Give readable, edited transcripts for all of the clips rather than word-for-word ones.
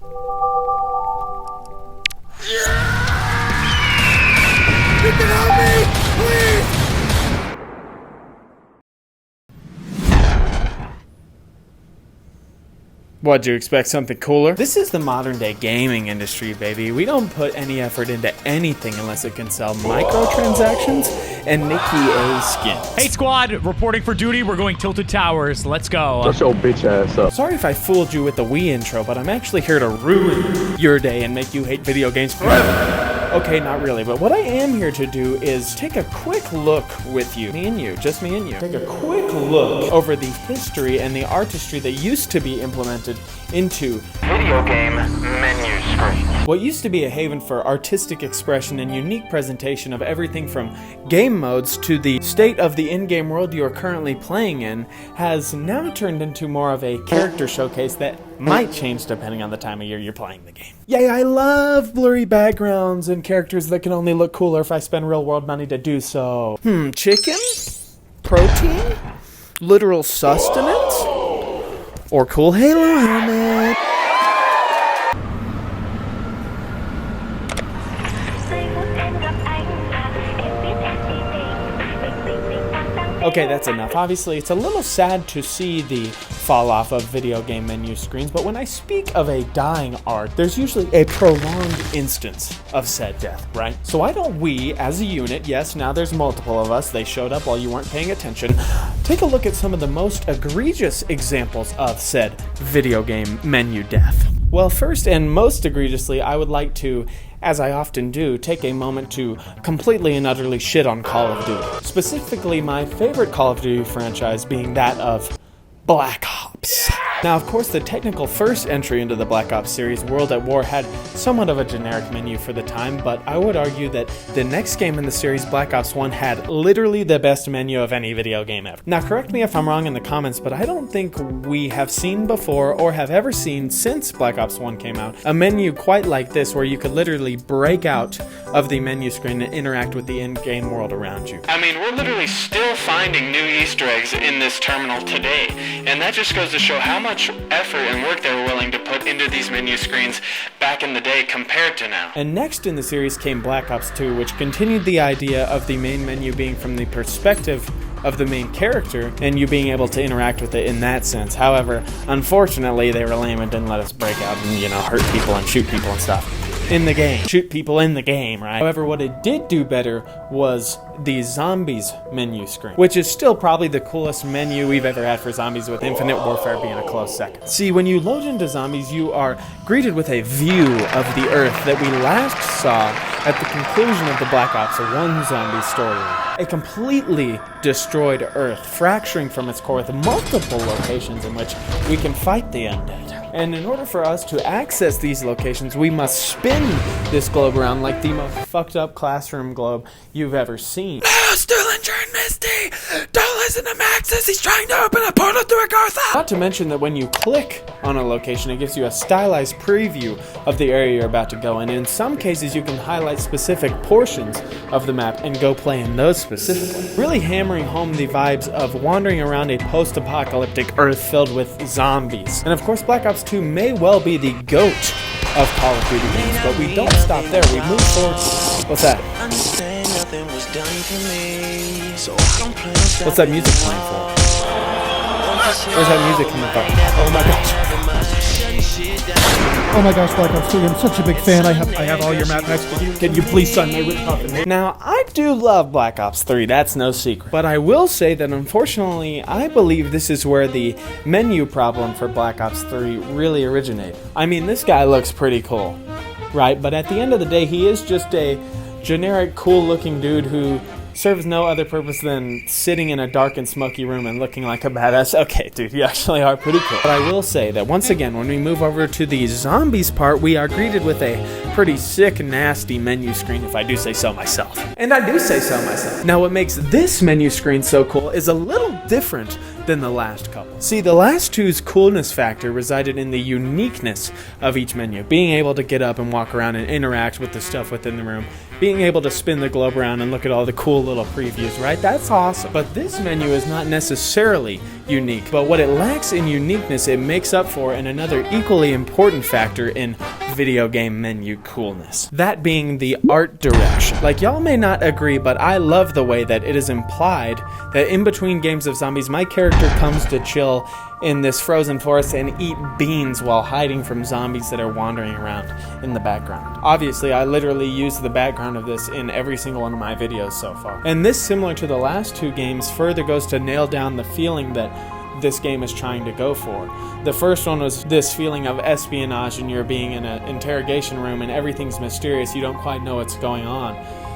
You can help me, please! What'd you expect, something cooler? This is the modern day gaming industry, baby. We don't put any effort into anything unless it can sell microtransactions and Nikki A skins. Hey squad, reporting for duty. We're going Tilted Towers. Let's go. Shut your bitch ass up. Sorry if I fooled you with the Wii intro, but I'm actually here to ruin your day and make you hate video games forever. Okay, not really, but what I am here to do is take a quick look with you, me and you, just me and you, take a quick look over the history and the artistry that used to be implemented into video game menu screen. What used to be a haven for artistic expression and unique presentation of everything from game modes to the state of the in-game world you are currently playing in has now turned into more of a character showcase that might change depending on the time of year you're playing the game. Yay, I love blurry backgrounds and characters that can only look cooler if I spend real-world money to do so. Chicken? Protein? Literal sustenance? Or cool Halo helmet? Okay, that's enough. Obviously, it's a little sad to see the fall off of video game menu screens, but when I speak of a dying art, there's usually a prolonged instance of said death, right? So why don't we, as a unit, yes, now there's multiple of us, they showed up while you weren't paying attention, take a look at some of the most egregious examples of said video game menu death. Well, first and most egregiously, I would like to, as I often do, take a moment to completely and utterly shit on Call of Duty. Specifically, my favorite Call of Duty franchise being that of Black Ops. Now, of course, the technical first entry into the Black Ops series, World at War, had somewhat of a generic menu for the time, but I would argue that the next game in the series, Black Ops 1, had literally the best menu of any video game ever. Now, correct me if I'm wrong in the comments, but I don't think we have seen before or have ever seen since Black Ops 1 came out a menu quite like this where you could literally break out of the menu screen and interact with the in-game world around you. I mean, we're literally still finding new Easter eggs in this terminal today, and that just goes to show how much effort and work they were willing to put into these menu screens back in the day compared to now. And next in the series came Black Ops 2, which continued the idea of the main menu being from the perspective of the main character and you being able to interact with it in that sense. However, unfortunately, they were lame and didn't let us break out and, hurt people and shoot people and stuff in the game. Shoot people in the game, right? However, what it did do better was the zombies menu screen, which is still probably the coolest menu we've ever had for zombies, with Infinite Warfare being a close second. See, when you load into zombies, you are greeted with a view of the Earth that we last saw at the conclusion of the Black Ops 1 zombie storyline. A completely destroyed Earth, fracturing from its core with multiple locations in which we can fight the undead. And in order for us to access these locations, we must spin this globe around like the most fucked up classroom globe you've ever seen. Stillinger and Misty! Don't listen to Max as he's trying to open a portal to Agartha! Not to mention that when you click on a location, it gives you a stylized preview of the area you're about to go in. In some cases, you can highlight specific portions of the map and go play in those specifically. Really hammering home the vibes of wandering around a post-apocalyptic Earth filled with zombies. And of course, Black Ops 2 may well be the GOAT of Call of Duty games, but we don't stop there. We move forward. What's that? What's that music playing for? Where's that music coming from? Oh my gosh. Oh my gosh, Black Ops 2, I'm such a big fan. I have all your map packs. Can you please sign my written copy? Now, I do love Black Ops 3, that's no secret. But I will say that unfortunately, I believe this is where the menu problem for Black Ops 3 really originated. I mean, this guy looks pretty cool, right? But at the end of the day, he is just a generic, cool-looking dude who serves no other purpose than sitting in a dark and smoky room and looking like a badass. Okay, dude, you actually are pretty cool. But I will say that once again, when we move over to the zombies part, we are greeted with a pretty sick, nasty menu screen, if I do say so myself. And I do say so myself. Now, what makes this menu screen so cool is a little different than the last couple. See, the last two's coolness factor resided in the uniqueness of each menu, being able to get up and walk around and interact with the stuff within the room, being able to spin the globe around and look at all the cool little previews, right? That's awesome. But this menu is not necessarily unique. But what it lacks in uniqueness, it makes up for in another equally important factor in video game menu coolness. That being the art direction. Like, y'all may not agree, but I love the way that it is implied that in between games of zombies, my character comes to chill in this frozen forest and eat beans while hiding from zombies that are wandering around in the background. Obviously, I literally use the background of this in every single one of my videos so far. And this, similar to the last two games, further goes to nail down the feeling that this game is trying to go for. The first one was this feeling of espionage, and you're being in an interrogation room and everything's mysterious, you don't quite know what's going on.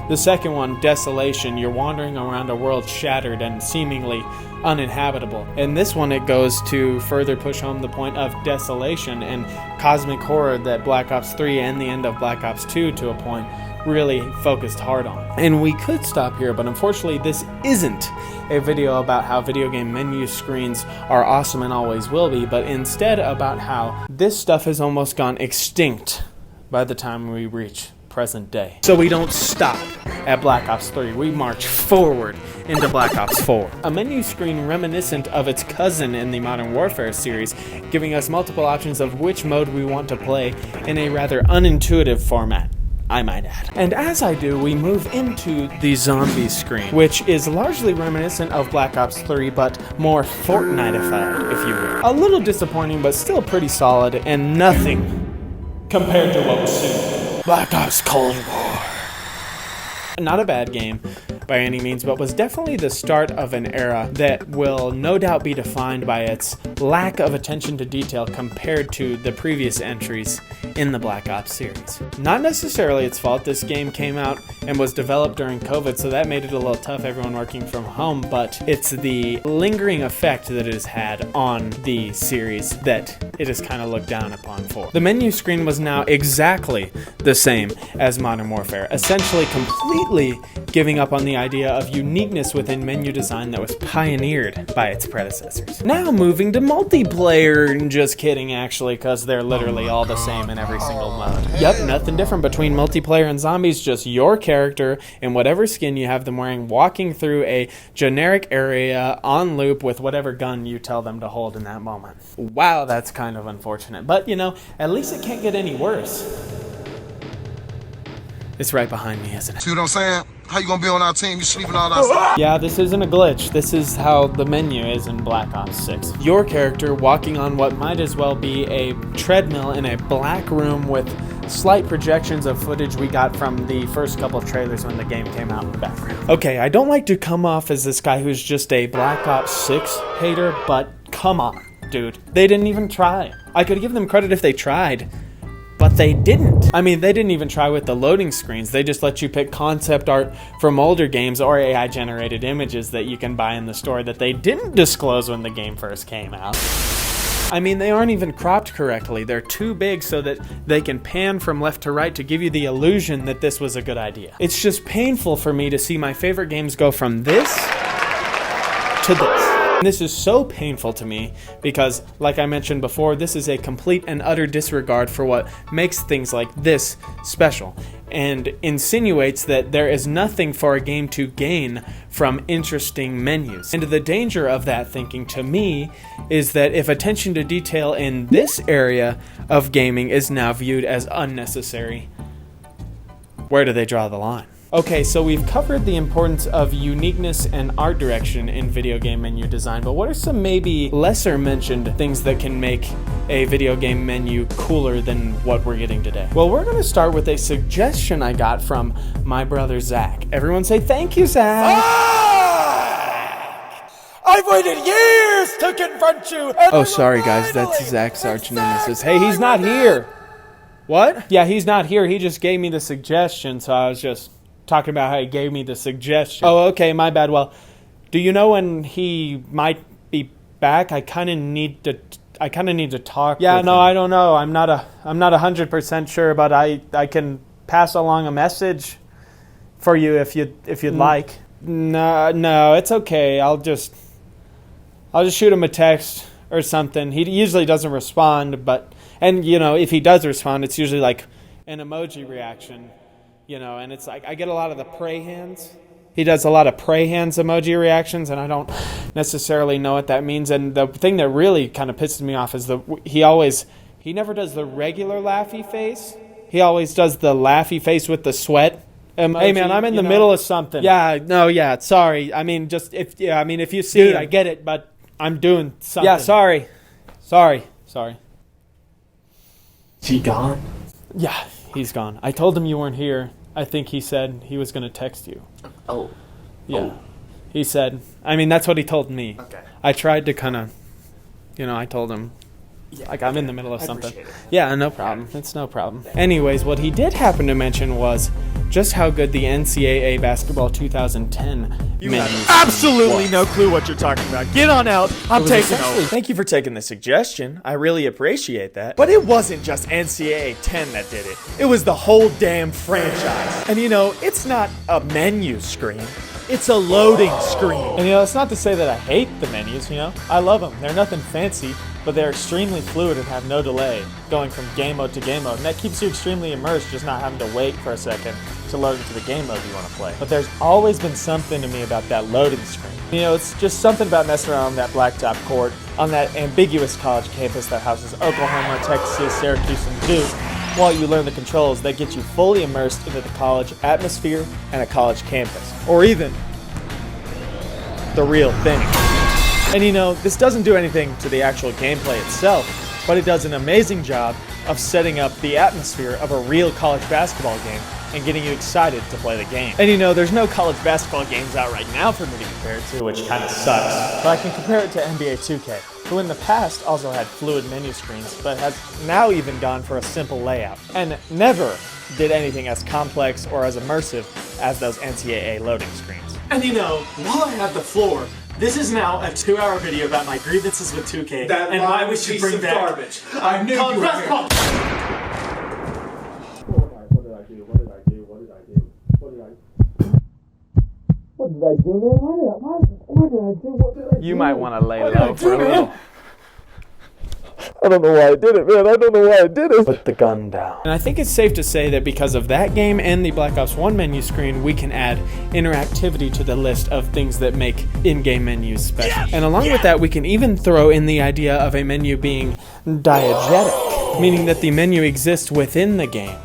The second one, desolation, you're wandering around a world shattered and seemingly uninhabitable. In this one, it goes to further push home the point of desolation and cosmic horror that Black Ops 3 and the end of Black Ops 2 to a point really focused hard on. And we could stop here, but unfortunately this isn't a video about how video game menu screens are awesome and always will be, but instead about how this stuff has almost gone extinct by the time we reach present day. So we don't stop at Black Ops 3, we march forward into Black Ops 4. A menu screen reminiscent of its cousin in the Modern Warfare series, giving us multiple options of which mode we want to play in a rather unintuitive format, I might add. And as I do, we move into the zombie screen, which is largely reminiscent of Black Ops 3, but more Fortnite-ified, if you will. A little disappointing, but still pretty solid, and nothing compared to what was soon Black Ops Cold War. Not a bad game by any means, but was definitely the start of an era that will no doubt be defined by its lack of attention to detail compared to the previous entries in the Black Ops series. Not necessarily its fault, this game came out and was developed during COVID, so that made it a little tough, everyone working from home, but it's the lingering effect that it has had on the series that it is kind of looked down upon for. The menu screen was now exactly the same as Modern Warfare, essentially completely giving up on the idea of uniqueness within menu design that was pioneered by its predecessors. Now moving to multiplayer, just kidding actually, because they're literally all the same in every single mode. Yep, nothing different between multiplayer and zombies, just your character in whatever skin you have them wearing, walking through a generic area on loop with whatever gun you tell them to hold in that moment. Wow, that's kind of unfortunate, but you know, at least it can't get any worse. It's right behind me, isn't it? See what I'm saying? How you gonna be on our team? You sleeping all outside? Yeah, this isn't a glitch. This is how the menu is in Black Ops 6. Your character walking on what might as well be a treadmill in a black room with slight projections of footage we got from the first couple of trailers when the game came out in the background. Okay, I don't like to come off as this guy who's just a Black Ops 6 hater, but come on, dude. They didn't even try. I could give them credit if they tried, but they didn't. I mean, they didn't even try with the loading screens. They just let you pick concept art from older games or AI-generated images that you can buy in the store that they didn't disclose when the game first came out. I mean, they aren't even cropped correctly. They're too big so that they can pan from left to right to give you the illusion that this was a good idea. It's just painful for me to see my favorite games go from this to this. And this is so painful to me because, like I mentioned before, this is a complete and utter disregard for what makes things like this special, and insinuates that there is nothing for a game to gain from interesting menus. And the danger of that thinking, to me, is that if attention to detail in this area of gaming is now viewed as unnecessary, where do they draw the line? Okay, so we've covered the importance of uniqueness and art direction in video game menu design, but what are some maybe lesser mentioned things that can make a video game menu cooler than what we're getting today? Well, we're going to start with a suggestion I got from my brother Zach. Everyone say thank you, Zach! I've waited years to confront you! Oh, sorry guys, that's Zach's arch nemesis. Hey, he's not here! What? Yeah, he's not here, he just gave me the suggestion, so I was just talking about how he gave me the suggestion. Oh, okay, my bad. Well, do you know when he might be back? I kind of need to talk. Yeah, no, I don't know. I'm not 100% sure, but I can pass along a message for you if you'd like. No, it's okay. I'll just shoot him a text or something. He usually doesn't respond, and you know, if he does respond, it's usually like an emoji reaction. You know, and it's like I get a lot of the pray hands. He does a lot of pray hands emoji reactions, and I don't necessarily know what that means. And the thing that really kind of pisses me off is he never does the regular laughy face. He always does the laughy face with the sweat emoji. Hey man, I'm in the middle of something. Yeah, sorry. I mean, if you see it, I get it, but I'm doing something. Yeah, sorry. Is he gone? Yeah, he's gone. I told him you weren't here. I think he said he was going to text you. Oh. Yeah. Oh. He said, I mean, that's what he told me. Okay. I tried to kind of, I told him, I'm in the middle of something. Appreciate it. Yeah, no problem. It's no problem. Anyways, what he did happen to mention was just how good the NCAA Basketball 2010 You have absolutely no clue what you're talking about. Get on out. I'm taking over. Thank you for taking the suggestion. I really appreciate that. But it wasn't just NCAA 10 that did it. It was the whole damn franchise. And it's not a menu screen. It's a loading screen. And it's not to say that I hate the menus, I love them. They're nothing fancy, but they're extremely fluid and have no delay going from game mode to game mode. And that keeps you extremely immersed, just not having to wait for a second to load into the game mode you want to play. But there's always been something to me about that loading screen. It's just something about messing around on that blacktop court on that ambiguous college campus that houses Oklahoma, Texas, Syracuse, and Duke, while you learn the controls that get you fully immersed into the college atmosphere and a college campus. Or even the real thing. And this doesn't do anything to the actual gameplay itself, but it does an amazing job of setting up the atmosphere of a real college basketball game and getting you excited to play the game. And there's no college basketball games out right now for me to compare it to, which kind of sucks. But I can compare it to NBA 2K, who in the past also had fluid menu screens, but has now even gone for a simple layout, and never did anything as complex or as immersive as those NCAA loading screens. And while I have the floor, this is now a 2-hour video about my grievances with 2K and why we should bring back garbage. I knew you were basketball. You might want to lay low for a little. I don't know why I did it, man. I don't know why I did it. Put the gun down. And I think it's safe to say that because of that game and the Black Ops 1 menu screen, we can add interactivity to the list of things that make in-game menus special. And along with that, we can even throw in the idea of a menu being diegetic, meaning that the menu exists within the game.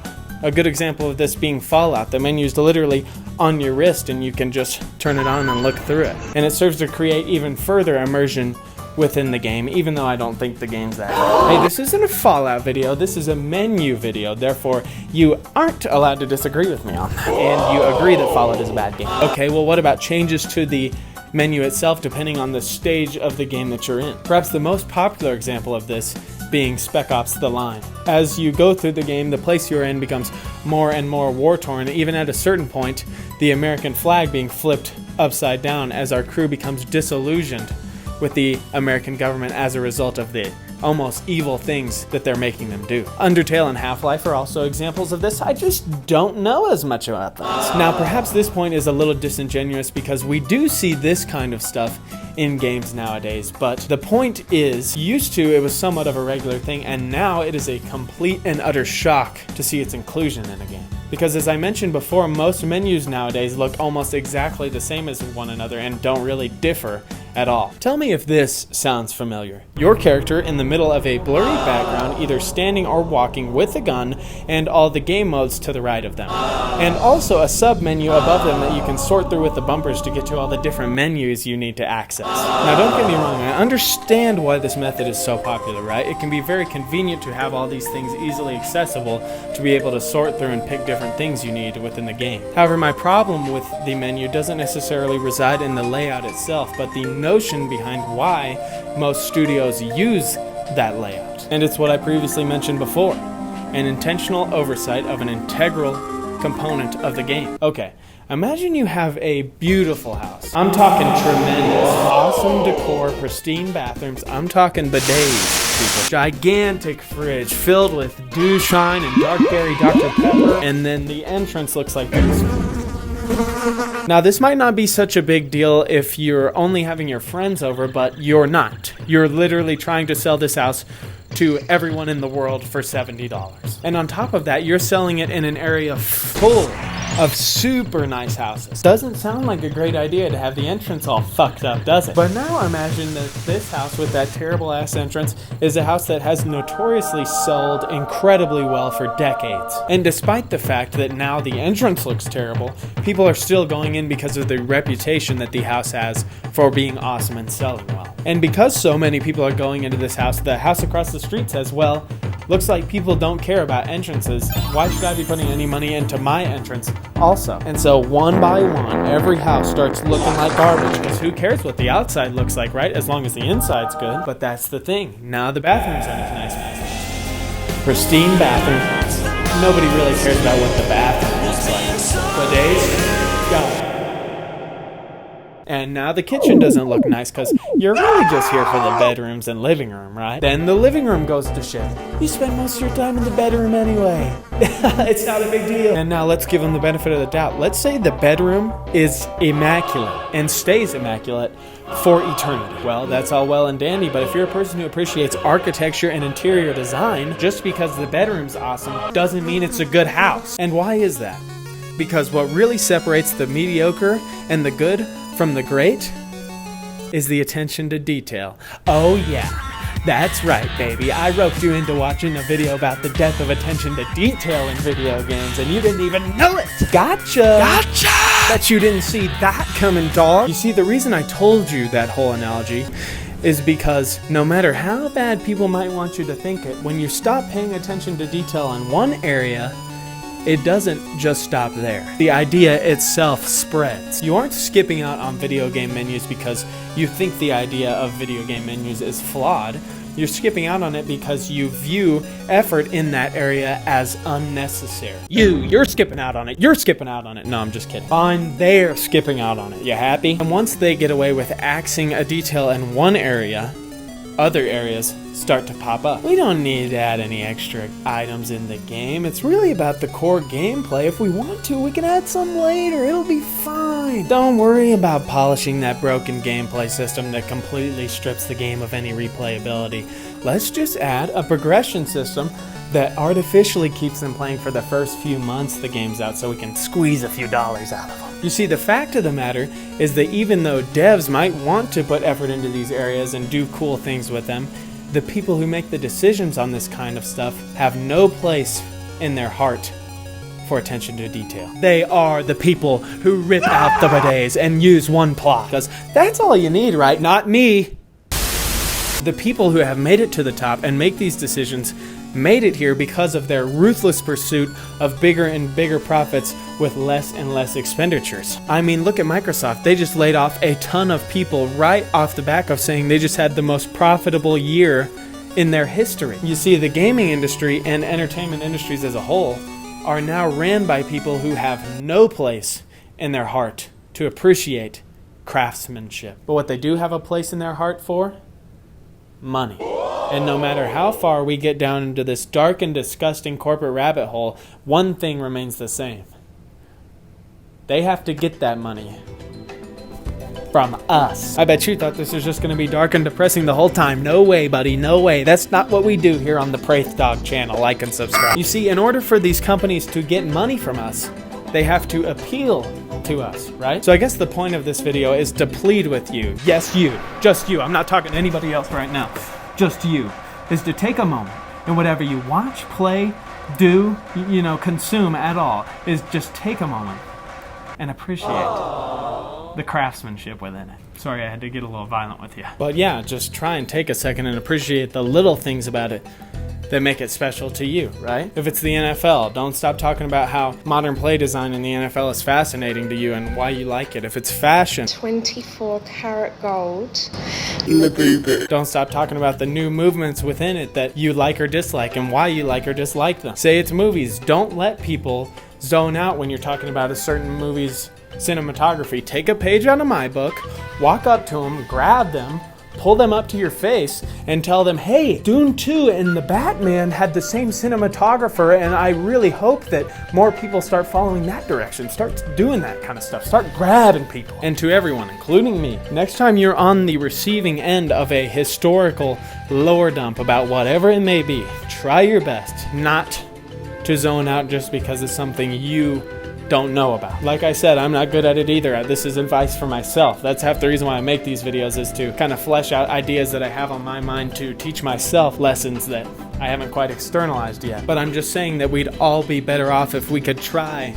A good example of this being Fallout. The menu is literally on your wrist and you can just turn it on and look through it. And it serves to create even further immersion within the game, even though I don't think the game's that good. Hey, this isn't a Fallout video, this is a menu video, therefore you aren't allowed to disagree with me on that. And you agree that Fallout is a bad game. Okay, well what about changes to the menu itself depending on the stage of the game that you're in? Perhaps the most popular example of this being Spec Ops: The Line. As you go through the game, the place you're in becomes more and more war-torn, even at a certain point, the American flag being flipped upside down as our crew becomes disillusioned with the American government as a result of the almost evil things that they're making them do. Undertale and Half-Life are also examples of this. I just don't know as much about those. Now, perhaps this point is a little disingenuous because we do see this kind of stuff in games nowadays, but the point is, used to it was somewhat of a regular thing, and now it is a complete and utter shock to see its inclusion in a game. Because as I mentioned before, most menus nowadays look almost exactly the same as one another and don't really differ at all. Tell me if this sounds familiar. Your character in the middle of a blurry background, either standing or walking with a gun, and all the game modes to the right of them. And also a sub-menu above them that you can sort through with the bumpers to get to all the different menus you need to access. Now don't get me wrong, I understand why this method is so popular, right? It can be very convenient to have all these things easily accessible to be able to sort through and pick different things you need within the game. However, my problem with the menu doesn't necessarily reside in the layout itself, but the notion behind why most studios use that layout. And it's what I previously mentioned before, an intentional oversight of an integral component of the game. Okay, imagine you have a beautiful house. I'm talking tremendous, awesome decor, pristine bathrooms. I'm talking bidets, people. Gigantic fridge filled with dew shine and dark berry Dr. Pepper, and then the entrance looks like this. Now, this might not be such a big deal if you're only having your friends over, but you're not. You're literally trying to sell this house to everyone in the world for $70. And on top of that, you're selling it in an area full of super nice houses. Doesn't sound like a great idea to have the entrance all fucked up, does it? But now imagine that this house with that terrible ass entrance is a house that has notoriously sold incredibly well for decades. And despite the fact that now the entrance looks terrible, people are still going in because of the reputation that the house has for being awesome and selling well. And because so many people are going into this house, the house across the street says, well, looks like people don't care about entrances. Why should I be putting any money into my entrance also? And so one by one, every house starts looking like garbage, because who cares what the outside looks like, right? As long as the inside's good. But that's the thing. Now the bathrooms are nice. Pristine bathrooms. Nobody really cares about what the bathroom looks like. Bidets? Go. And now the kitchen doesn't look nice because you're really just here for the bedrooms and living room, right? Then the living room goes to shit. You spend most of your time in the bedroom anyway. It's not a big deal. And now let's give them the benefit of the doubt. Let's say the bedroom is immaculate and stays immaculate for eternity. Well, that's all well and dandy, but if you're a person who appreciates architecture and interior design, just because the bedroom's awesome doesn't mean it's a good house. And why is that? Because what really separates the mediocre and the good from the great is the attention to detail. Oh yeah, that's right, baby. I roped you into watching a video about the death of attention to detail in video games, and you didn't even know it. Gotcha! Bet you didn't see that coming, dog. You see, the reason I told you that whole analogy is because no matter how bad people might want you to think it, when you stop paying attention to detail in one area, it doesn't just stop there. The idea itself spreads. You aren't skipping out on video game menus because you think the idea of video game menus is flawed. You're skipping out on it because you view effort in that area as unnecessary. You're skipping out on it. You're skipping out on it. No, I'm just kidding. Fine, they're skipping out on it. You happy? And once they get away with axing a detail in one area, other areas start to pop up. We don't need to add any extra items in the game. It's really about the core gameplay. If we want to, we can add some later. It'll be fine. Don't worry about polishing that broken gameplay system that completely strips the game of any replayability. Let's just add a progression system that artificially keeps them playing for the first few months the game's out, so we can squeeze a few dollars out of them. You see, the fact of the matter is that even though devs might want to put effort into these areas and do cool things with them, the people who make the decisions on this kind of stuff have no place in their heart for attention to detail. They are the people who rip out the bidets and use one plot. Because that's all you need, right? Not me. The people who have made it to the top and make these decisions made it here because of their ruthless pursuit of bigger and bigger profits with less and less expenditures. I mean, look at Microsoft. They just laid off a ton of people right off the back of saying they just had the most profitable year in their history. You see, the gaming industry and entertainment industries as a whole are now ran by people who have no place in their heart to appreciate craftsmanship. But what they do have a place in their heart for? Money. And no matter how far we get down into this dark and disgusting corporate rabbit hole, one thing remains the same. They have to get that money from us. I bet you thought this was just going to be dark and depressing the whole time. No way, buddy, no way. That's not what we do here on the Praith Dog channel. Like and subscribe. You see, in order for these companies to get money from us, they have to appeal to us, right? So I guess the point of this video is to plead with you. Yes, you. Just you. I'm not talking to anybody else right now. Just you. Is to take a moment and whatever you watch, play, do, consume at all, is just take a moment and appreciate the craftsmanship within it. Sorry, I had to get a little violent with you. But yeah, just try and take a second and appreciate the little things about it that make it special to you, right? If it's the NFL, don't stop talking about how modern play design in the NFL is fascinating to you and why you like it. If it's fashion, 24 karat gold. Don't stop talking about the new movements within it that you like or dislike and why you like or dislike them. Say it's movies. Don't let people zone out when you're talking about a certain movie's cinematography. Take a page out of my book, walk up to them, grab them, pull them up to your face and tell them, hey, Dune 2 and the Batman had the same cinematographer, and I really hope that more people start following that direction, start doing that kind of stuff, start grabbing people. And to everyone, including me, next time you're on the receiving end of a historical lore dump about whatever it may be, try your best not to zone out just because it's something you don't know about. Like I said, I'm not good at it either. This is advice for myself. That's half the reason why I make these videos, is to kind of flesh out ideas that I have on my mind, to teach myself lessons that I haven't quite externalized yet. But I'm just saying that we'd all be better off if we could try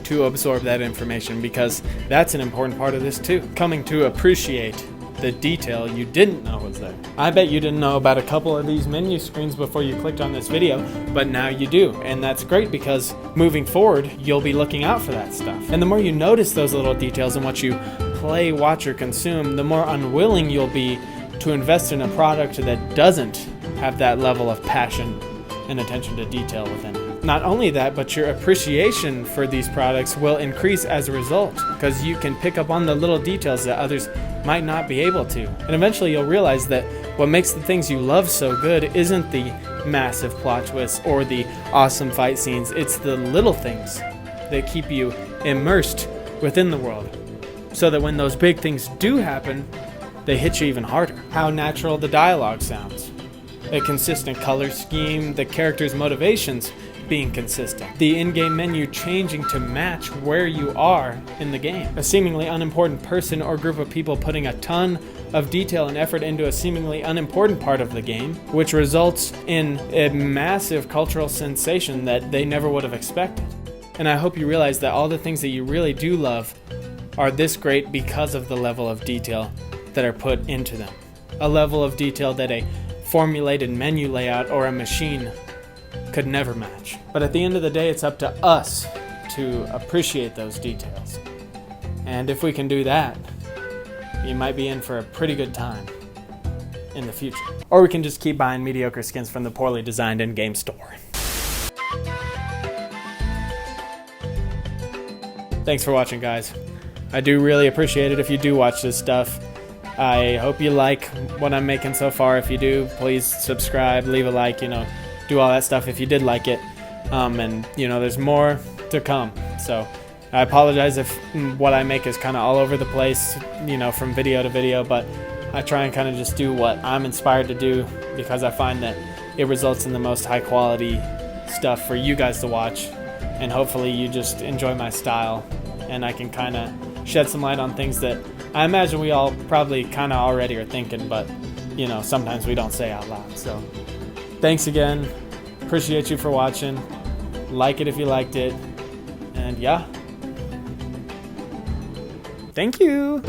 to absorb that information, because that's an important part of this too. Coming to appreciate the detail you didn't know was there. I bet you didn't know about a couple of these menu screens before you clicked on this video, but now you do, and that's great because moving forward, you'll be looking out for that stuff. And the more you notice those little details in what you play, watch, or consume, the more unwilling you'll be to invest in a product that doesn't have that level of passion and attention to detail within it. Not only that, but your appreciation for these products will increase as a result, because you can pick up on the little details that others might not be able to. And eventually you'll realize that what makes the things you love so good isn't the massive plot twists or the awesome fight scenes, it's the little things that keep you immersed within the world, so that when those big things do happen, they hit you even harder. How natural the dialogue sounds, a consistent color scheme, the characters' motivations being consistent, the in-game menu changing to match where you are in the game, a seemingly unimportant person or group of people putting a ton of detail and effort into a seemingly unimportant part of the game, which results in a massive cultural sensation that they never would have expected. And I hope you realize that all the things that you really do love are this great because of the level of detail that are put into them, a level of detail that a formulated menu layout or a machine could never match. But at the end of the day, it's up to us to appreciate those details. And if we can do that, you might be in for a pretty good time in the future. Or we can just keep buying mediocre skins from the poorly designed in-game store. Thanks for watching, guys. I do really appreciate it if you do watch this stuff. I hope you like what I'm making so far. If you do, please subscribe, leave a like, do all that stuff if you did like it. And there's more to come. So I apologize if what I make is kind of all over the place, from video to video, but I try and kind of just do what I'm inspired to do, because I find that it results in the most high quality stuff for you guys to watch. And hopefully you just enjoy my style, and I can kind of shed some light on things that I imagine we all probably kind of already are thinking, but sometimes we don't say out loud. So thanks again. Appreciate you for watching. Like it if you liked it. And yeah. Thank you.